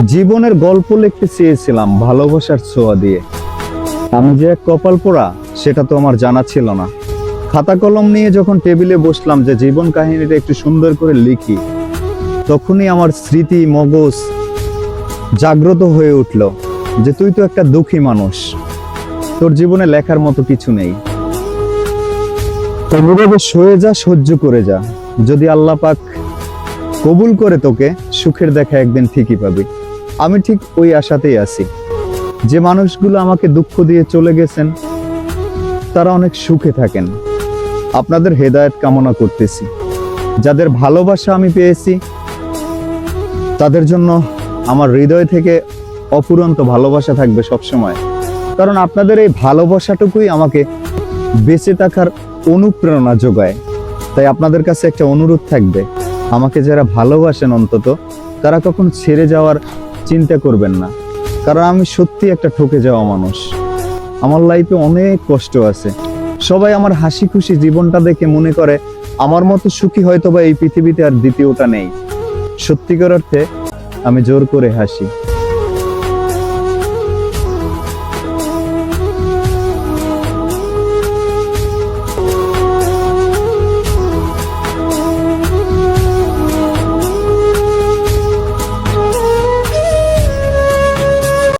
জীবনের গল্প লিখতে চেয়েছিলাম ভালোবাসার ছোঁয়া দিয়ে। আমি যে এক কপাল পোড়া সেটা তো আমার জানা ছিল না। খাতা কলম নিয়ে যখন টেবিলে বসলাম যে জীবন কাহিনীটা একটু সুন্দর করে লিখি, তখনই আমার স্মৃতি মগজ জাগ্রত হয়ে উঠল যে তুই তো একটা দুঃখী মানুষ, তোর জীবনে লেখার মতো কিছু নেই। তবে সয়ে যা, সহ্য করে যা, যদি আল্লাহ পাক কবুল করে তোকে সুখের দেখা একদিন ঠিকই পাবি। আমি ঠিক ওই আশাতেই আছি। যে মানুষগুলো আমাকে দুঃখ দিয়ে চলে গেছেন তারা অনেক সুখে থাকেন। আপনাদের হেদায়েত কামনা করতেছি। যাদের ভালোবাসা আমি পেয়েছি তাদের জন্য আমার হৃদয় থেকে অফুরন্ত ভালোবাসা থাকবে সবসময়, কারণ আপনাদের এই ভালোবাসাটুকুই আমাকে বেঁচে থাকার অনুপ্রেরণা যোগায়। তাই আপনাদের কাছে একটা অনুরোধ থাকবে, আমাকে যারা ভালোবাসেন অন্তত তারা কখন ছেড়ে যাওয়ার চিন্তা করবেন না, কারণ আমি সত্যি একটা ঠকে যাওয়া মানুষ। আমার লাইফে অনেক কষ্ট আছে। সবাই আমার হাসি খুশি জীবনটা দেখে মনে করে আমার মতো সুখী হয়তো বা এই পৃথিবীতে আর দ্বিতীয়টা নেই। সত্যিকার অর্থে আমি জোর করে হাসি।